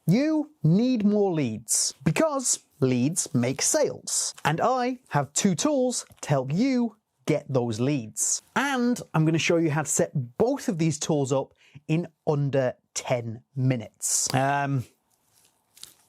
You need more leads because leads make sales. And I have 2 tools to help you get those leads. And I'm going to show you how to set both of these tools up in under 10 minutes. I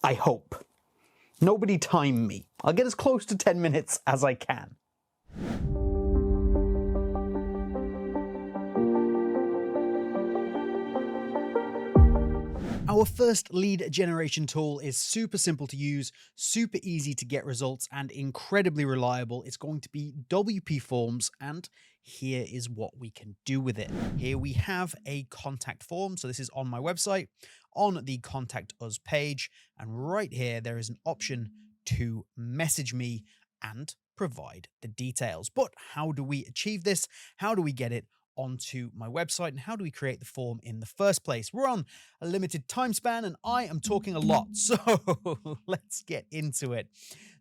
hope. Nobody time me. I'll get as close to 10 minutes as I can. Our first lead generation tool is super simple to use, super easy to get results, and incredibly reliable. It's going to be WPForms, and here is what we can do with it. Here we have a contact form. So this is on my website, on the Contact Us page, and right here there is an option to message me and provide the details. But how do we achieve this? How do we get it onto my website, and how do we create the form in the first place? We're on a limited time span and I am talking a lot, so let's get into it.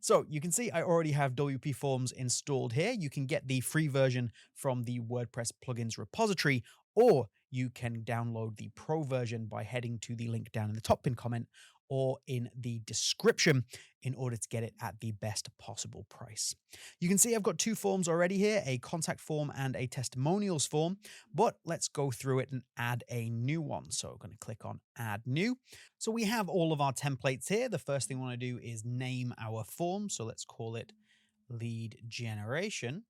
So you can see I already have WPForms installed here. You can get the free version from the WordPress plugins repository, or you can download the pro version by heading to the link down in the top pinned comment or in the description in order to get it at the best possible price. You can see I've got 2 forms already here, a contact form and a testimonials form, but let's go through it and add a new one. So I'm going to click on add new. So we have all of our templates here. The first thing we want to do is name our form. So let's call it lead generation.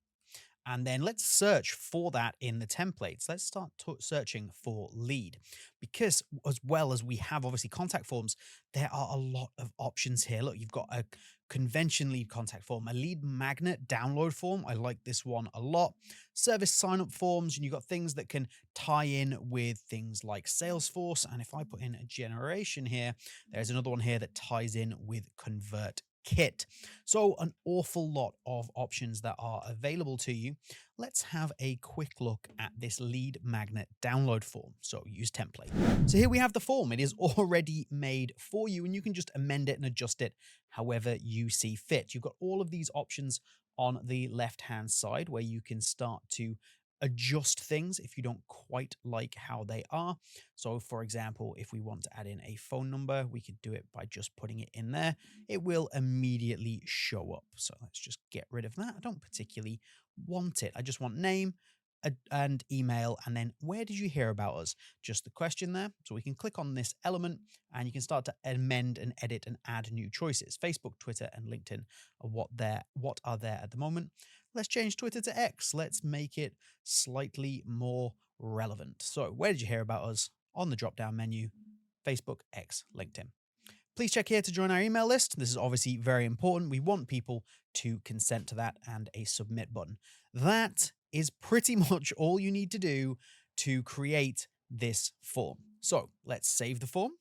And then let's search for that in the templates. Let's start searching for lead, because as well as we have obviously contact forms, there are a lot of options here. Look, you've got a convention lead contact form, a lead magnet download form. I like this one a lot. Service sign-up forms, and you've got things that can tie in with things like Salesforce. And if I put in a generation here, there's another one here that ties in with ConvertKit. So an awful lot of options that are available to you. Let's have a quick look at this lead magnet download form. So use template. So here we have the form. It is already made for you, and you can just amend it and adjust it however you see fit. You've got all of these options on the left-hand side where you can start to adjust things if you don't quite like how they are. So for example, if we want to add in a phone number, we could do it by just putting it in there. It will immediately show up. So let's just get rid of that. I don't particularly want it. I just want name and email, and then where did you hear about us? Just the question there. So we can click on this element and you can start to amend and edit and add new choices. Facebook, Twitter, and LinkedIn are what are there at the moment. Let's change Twitter to X. Let's make it slightly more relevant. So where did you hear about us? On the drop-down menu, Facebook, X, LinkedIn. Please check here to join our email list. This is obviously very important. We want people to consent to that, and a submit button. That is pretty much all you need to do to create this form. So let's save the form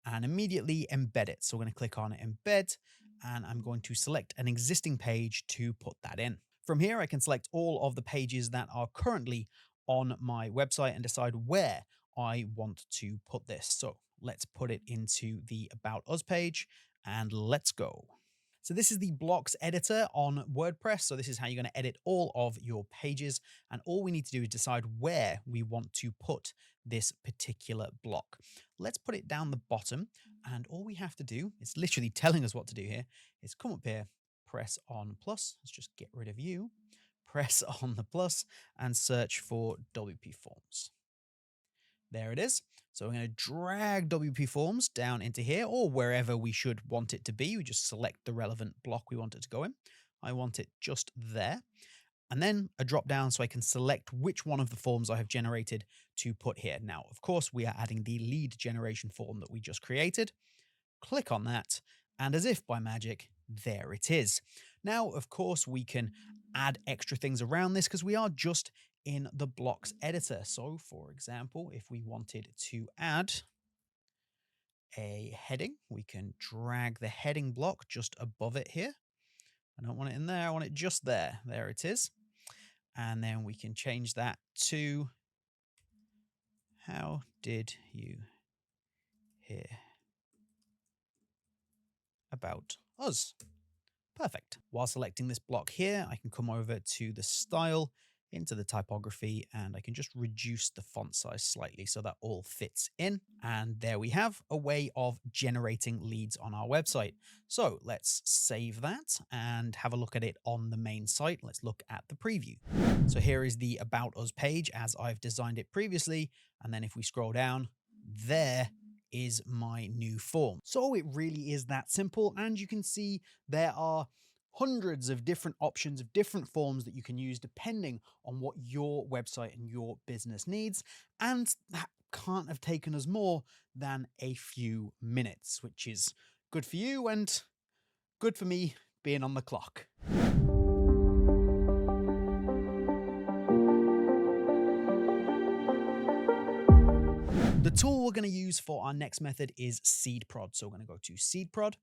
and immediately embed it. So we're going to click on embed, and I'm going to select an existing page to put that in. From here, I can select all of the pages that are currently on my website and decide where I want to put this. So let's put it into the About Us page, and let's go. So this is the blocks editor on WordPress. So this is how you're going to edit all of your pages. And all we need to do is decide where we want to put this particular block. Let's put it down the bottom. And all we have to do, it's literally telling us what to do here, is come up here, press on plus. Let's just get rid of you. Press on the plus and search for WPForms. There it is. So we're going to drag WPForms down into here, or wherever we should want it to be. We just select the relevant block we want it to go in. I want it just there. And then a drop down so I can select which one of the forms I have generated to put here. Now, of course, we are adding the lead generation form that we just created. Click on that, and as if by magic, there it is. Now, of course, we can add extra things around this because we are just in the blocks editor. So for example, if we wanted to add a heading, we can drag the heading block just above it here. I don't want it in there. I want it just there. There it is. And then we can change that to how did you hear about us? Perfect. While selecting this block here, I can come over to the style into the typography, and I can just reduce the font size slightly so that all fits in. And there we have a way of generating leads on our website. So let's save that and have a look at it on the main site. Let's look at the preview. So here is the About Us page as I've designed it previously. And then if we scroll down, there is my new form. So it really is that simple. And you can see there are hundreds of different options of different forms that you can use depending on what your website and your business needs. And that can't have taken us more than a few minutes, which is good for you and good for me being on the clock. The tool we're going to use for our next method is SeedProd. So we're going to go to SeedProd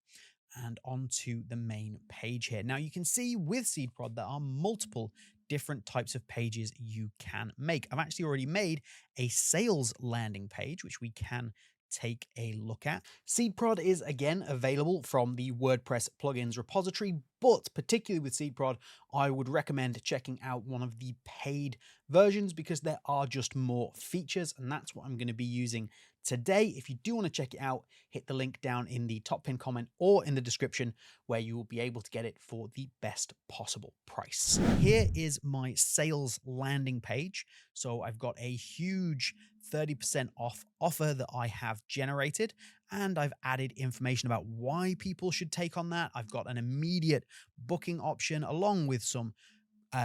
and onto the main page here. Now you can see with SeedProd there are multiple different types of pages you can make. I've actually already made a sales landing page, which we can take a look at. SeedProd is again available from the WordPress plugins repository, but particularly with SeedProd, I would recommend checking out one of the paid versions because there are just more features, and that's what I'm going to be using today. If you do want to check it out, hit the link down in the top pinned comment or in the description where you will be able to get it for the best possible price. Here is my sales landing page. So I've got a huge 30% off offer that I have generated, and I've added information about why people should take on that. I've got an immediate booking option along with some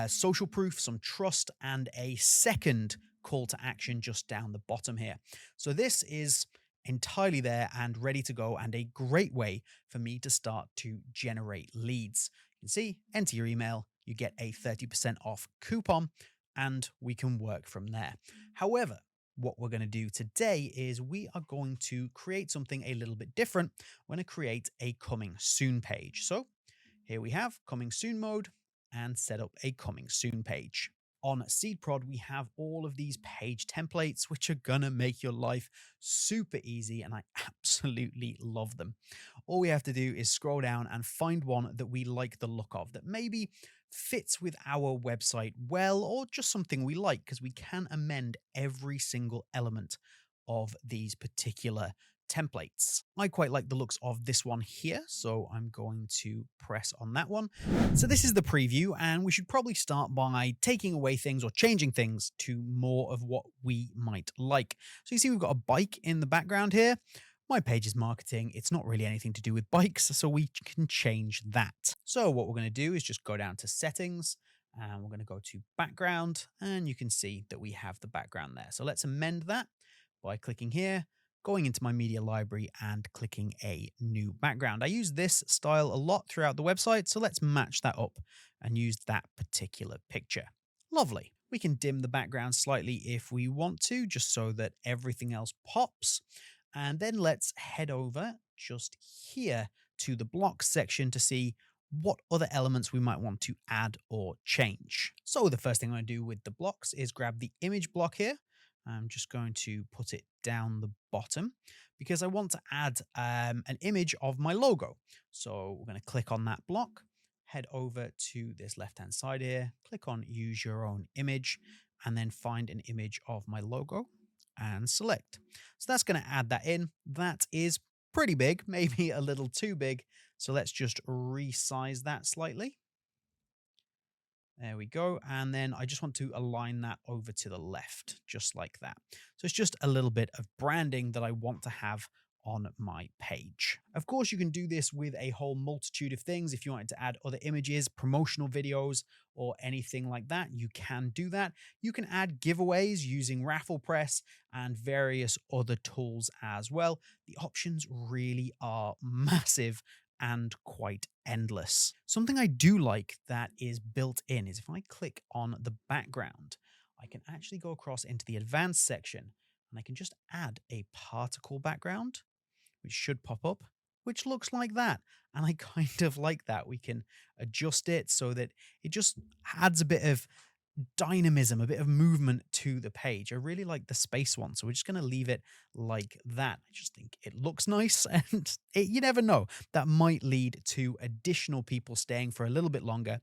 social proof, some trust, and a second call to action just down the bottom here. So this is entirely there and ready to go, and a great way for me to start to generate leads. You can see, enter your email, you get a 30% off coupon, and we can work from there. However, what we're going to do today is we are going to create something a little bit different. We're going to create a coming soon page. So here we have coming soon mode and set up a coming soon page. On SeedProd, we have all of these page templates, which are gonna make your life super easy, and I absolutely love them. All we have to do is scroll down and find one that we like the look of, that maybe fits with our website well, or just something we like, because we can amend every single element of these particular templates. I quite like the looks of this one here, so I'm going to press on that one. So this is the preview, and we should probably start by taking away things or changing things to more of what we might like. So you see we've got a bike in the background here. My page is marketing. It's not really anything to do with bikes, so we can change that. So what we're going to do is just go down to settings, and we're going to go to background, and you can see that we have the background there. So let's amend that by clicking here, going into my media library and clicking a new background. I use this style a lot throughout the website, so let's match that up and use that particular picture. Lovely. We can dim the background slightly if we want to, just so that everything else pops. And then let's head over just here to the blocks section to see what other elements we might want to add or change. So the first thing I'm going to do with the blocks is grab the image block here. I'm just going to put it down the bottom because I want to add an image of my logo. So we're going to click on that block, head over to this left-hand side here, click on use your own image, and then find an image of my logo and select. So that's going to add that in. That is pretty big, maybe a little too big. So let's just resize that slightly. There we go. And then I just want to align that over to the left, just like that. So it's just a little bit of branding that I want to have on my page. Of course, you can do this with a whole multitude of things. If you wanted to add other images, promotional videos, or anything like that, you can do that. You can add giveaways using RafflePress and various other tools as well. The options really are massive and quite endless. Something I do like that is built in is if I click on the background, I can actually go across into the advanced section and I can just add a particle background, which should pop up, which looks like that. And I kind of like that. We can adjust it so that it just adds a bit of dynamism, a bit of movement to the page. I really like the space one, so we're just going to leave it like that. I just think it looks nice, and you never know, that might lead to additional people staying for a little bit longer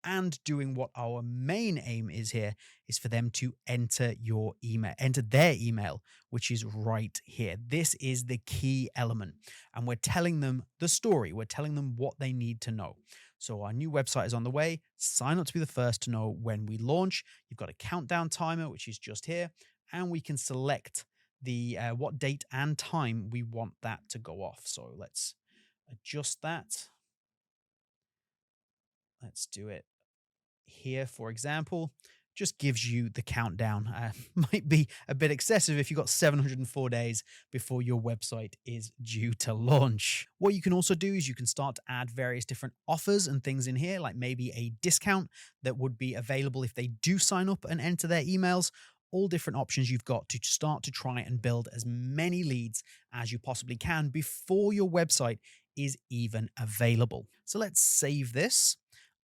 and doing what our main aim is here is for them to enter their email, which is right here. This is the key element. And we're telling them the story. We're telling them what they need to know. So our new website is on the way. Sign up to be the first to know when we launch. You've got a countdown timer, which is just here. And we can select the what date and time we want that to go off. So let's adjust that. Let's do it here, for example. Just gives you the countdown. Might be a bit excessive if you've got 704 days before your website is due to launch. What you can also do is you can start to add various different offers and things in here, like maybe a discount that would be available if they do sign up and enter their emails. All different options you've got to start to try and build as many leads as you possibly can before your website is even available. So let's save this.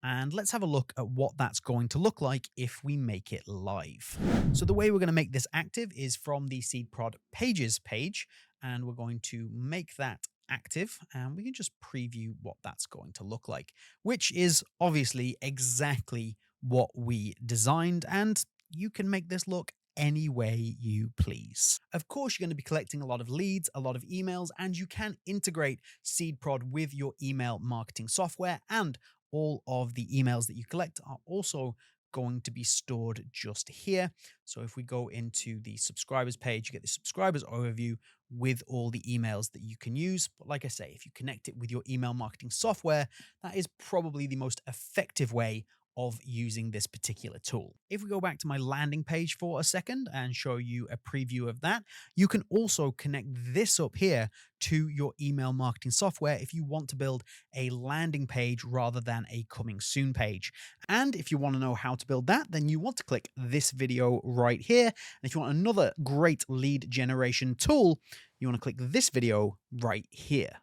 And let's have a look at what that's going to look like if we make it live. So the way we're going to make this active is from the SeedProd pages page, and we're going to make that active, and we can just preview what that's going to look like, which is obviously exactly what we designed, and you can make this look any way you please. Of course, you're going to be collecting a lot of leads, a lot of emails, and you can integrate SeedProd with your email marketing software, and all of the emails that you collect are also going to be stored just here. So if we go into the subscribers page, you get the subscribers overview with all the emails that you can use. But like I say, if you connect it with your email marketing software, that is probably the most effective way of using this particular tool. If we go back to my landing page for a second and show you a preview of that, you can also connect this up here to your email marketing software if you want to build a landing page rather than a coming soon page. And if you want to know how to build that, then you want to click this video right here. And if you want another great lead generation tool, you want to click this video right here.